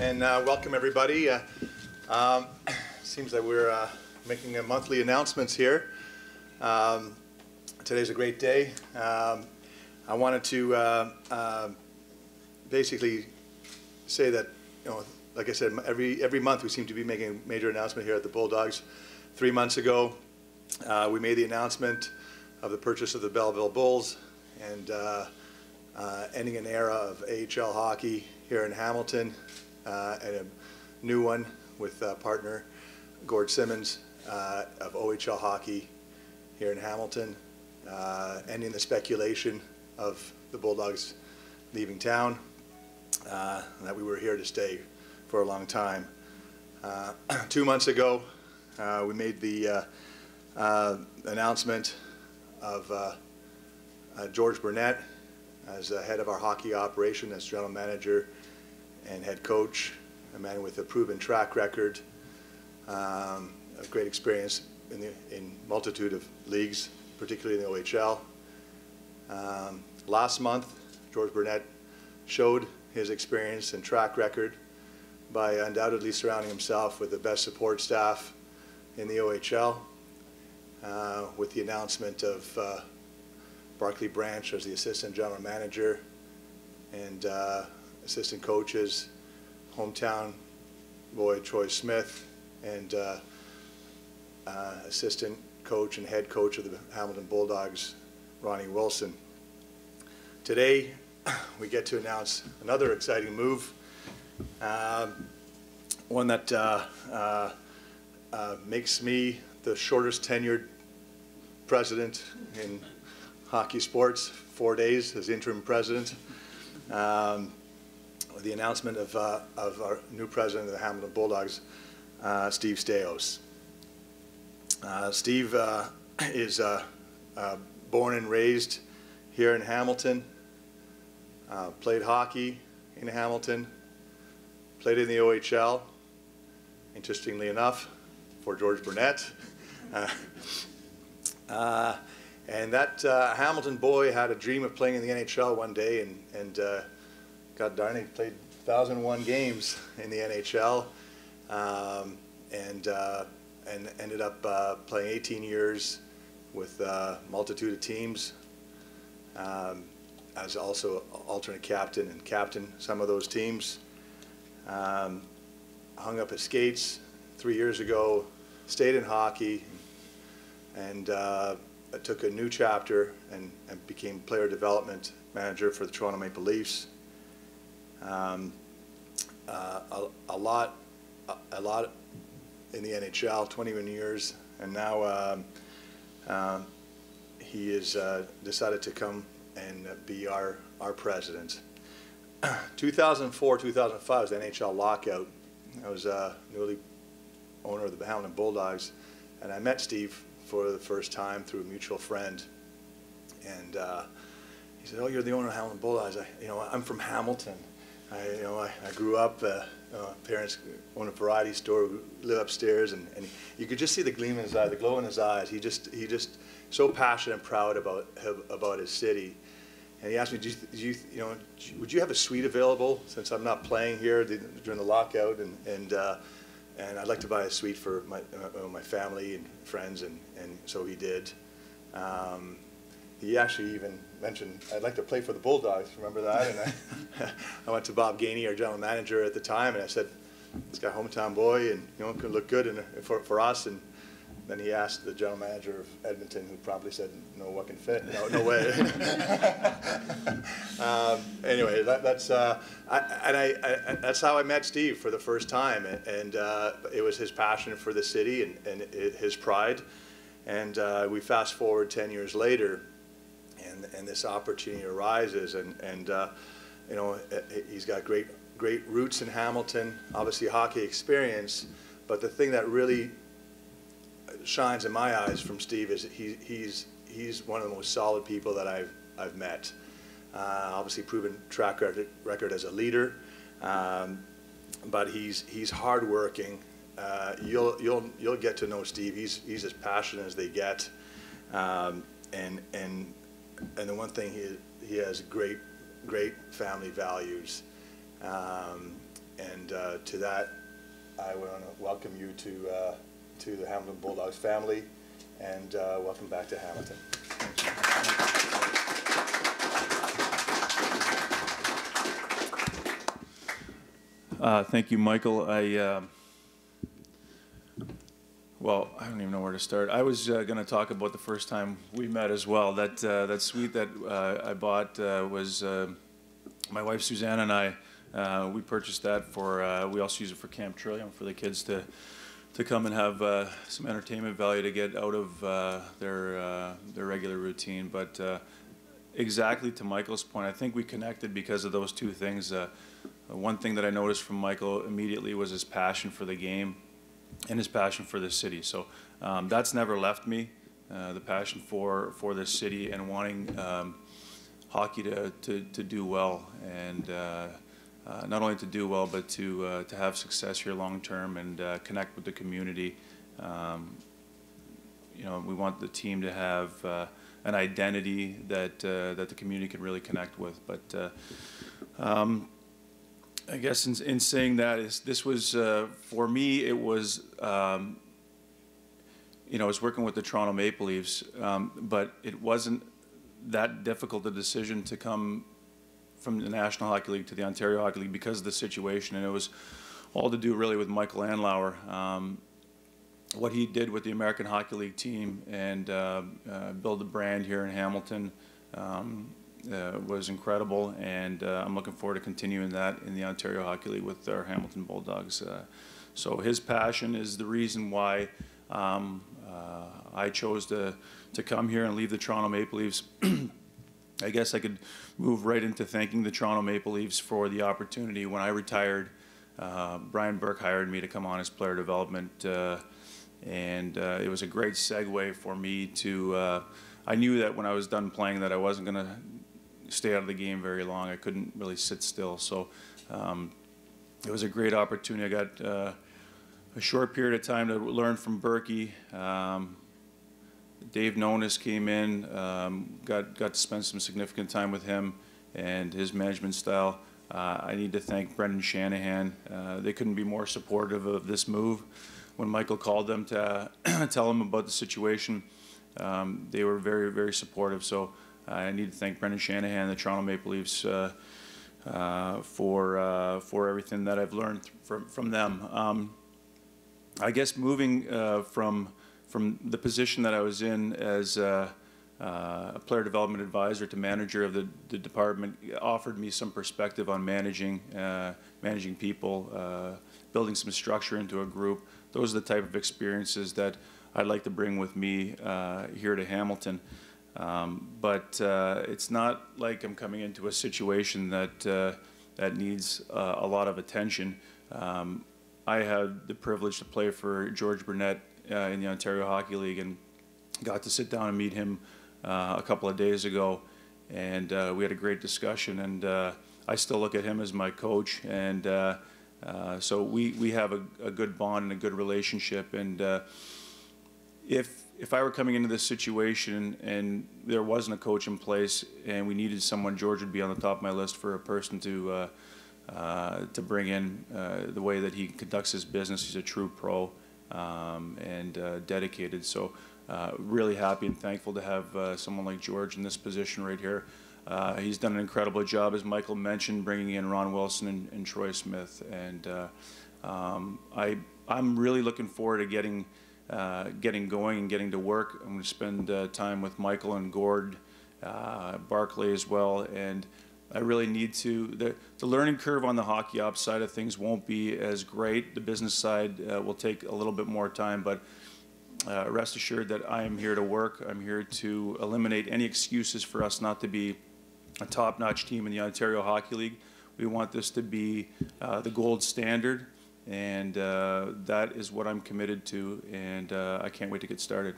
and welcome everybody. Seems that we're making monthly announcements here. Today's a great day. I wanted to basically say that, like I said, every month we seem to be making a major announcement here at the Bulldogs. 3 months ago, we made the announcement of the purchase of the Belleville Bulls and ending an era of AHL hockey here in Hamilton, and a new one with partner Gord Simmons of OHL hockey here in Hamilton, ending the speculation of the Bulldogs leaving town, that we were here to stay for a long time. 2 months ago, we made the announcement of George Burnett as head of our hockey operation, as general manager and head coach, a man with a proven track record, a great experience in multitude of leagues, particularly in the OHL. Last month, George Burnett showed his experience and track record by undoubtedly surrounding himself with the best support staff in the OHL, with the announcement of Barclay Branch as the assistant general manager, and assistant coaches, hometown boy Troy Smith, and assistant coach and head coach of the Hamilton Bulldogs, Ronnie Wilson. Today, we get to announce another exciting move, one that makes me the shortest tenured president in hockey sports, 4 days as interim president. The announcement of our new president of the Hamilton Bulldogs, Steve Staios. Steve is born and raised here in Hamilton, played hockey in Hamilton, played in the OHL, interestingly enough, for George Burnett. And that Hamilton boy had a dream of playing in the NHL one day, and God darn it, he played 1,001 games in the NHL, and ended up playing 18 years with a multitude of teams, as also alternate captain and captain some of those teams. Hung up his skates 3 years ago, stayed in hockey, and took a new chapter and became player development manager for the Toronto Maple Leafs. A lot in the NHL, 21 years, and now he has decided to come and be our president. 2004, 2005 was the NHL lockout. I was newly owner of the Hamilton Bulldogs, and I met Steve for the first time through a mutual friend, and he said, "Oh, you're the owner of Hamilton Bulldogs. I'm from Hamilton. I grew up. Parents own a variety store, live upstairs, and you could just see the gleam in his eye, the glow in his eyes. He just so passionate and proud about his city." And he asked me, would you have a suite available since I'm not playing here during the lockout, and I'd like to buy a suite for my family and friends, and so he did. He actually even mentioned, "I'd like to play for the Bulldogs." Remember that? And I went to Bob Gainey, our general manager at the time, and I said, "This guy, hometown boy, and could look good for us." And then he asked the general manager of Edmonton, who promptly said, "No, what can fit? No way." Anyway, that's how I met Steve for the first time, and it was his passion for the city and his pride. And we fast forward 10 years later, and this opportunity arises, and he's got great roots in Hamilton, obviously hockey experience, but the thing that really shines in my eyes from Steve is he's one of the most solid people that I've met. Obviously proven track record as a leader, but he's hardworking. You'll get to know Steve. He's as passionate as they get, and the one thing he has great family values, And to that, I want to welcome you to the Hamilton Bulldogs family, and welcome back to Hamilton. Thank you, Michael. Well, I don't even know where to start. I was going to talk about the first time we met as well. That suite that I bought was my wife Susanna and I. We purchased that for. We also use it for Camp Trillium for the kids to come and have some entertainment value to get out of their regular routine. But exactly to Michael's point, I think we connected because of those two things. One thing that I noticed from Michael immediately was his passion for the game and his passion for the city. So that's never left me, the passion for this city and wanting hockey to do well, and not only to do well, but to have success here long term and connect with the community. You know, we want the team to have an identity that the community can really connect with. But I guess in saying that, this was, for me, it was, you know, I was working with the Toronto Maple Leafs, but it wasn't that difficult a decision to come from the National Hockey League to the Ontario Hockey League because of the situation, and it was all to do really with Michael Andlauer. What he did with the American Hockey League team and build a brand here in Hamilton was incredible, and I'm looking forward to continuing that in the Ontario Hockey League with our Hamilton Bulldogs. So his passion is the reason why I chose to come here and leave the Toronto Maple Leafs. I guess I could move right into thanking the Toronto Maple Leafs for the opportunity. When I retired, Brian Burke hired me to come on as player development, and it was a great segue for me to, I knew that when I was done playing that I wasn't going to stay out of the game very long. I couldn't really sit still. So it was a great opportunity. I got a short period of time to learn from Berkey. Dave Nonis came in, got to spend some significant time with him and his management style. I need to thank Brendan Shanahan. They couldn't be more supportive of this move. When Michael called them to tell him about the situation, they were very, very supportive. So I need to thank Brendan Shanahan and the Toronto Maple Leafs for everything that I've learned from them. I guess moving from the position that I was in as a player development advisor to manager of the department offered me some perspective on managing people, building some structure into a group. Those are the type of experiences that I'd like to bring with me here to Hamilton. But it's not like I'm coming into a situation that needs a lot of attention. I had the privilege to play for George Burnett in the Ontario Hockey League, and got to sit down and meet him a couple of days ago, and we had a great discussion, and I still look at him as my coach, and so we have a good bond and a good relationship. And if I were coming into this situation and there wasn't a coach in place and we needed someone, George would be on the top of my list for a person to bring in. The way that he conducts his business, he's a true pro and dedicated. So really happy and thankful to have someone like George in this position right here. He's done an incredible job, as Michael mentioned, bringing in Ron Wilson and Troy Smith. And I'm really looking forward to getting going and getting to work. I'm going to spend time with Michael and Gord, Barclay as well, and I really need to. The learning curve on the hockey ops side of things won't be as great. The business side will take a little bit more time, but rest assured that I am here to work. I'm here to eliminate any excuses for us not to be a top-notch team in the Ontario Hockey League. We want this to be the gold standard, and that is what I'm committed to, and I can't wait to get started.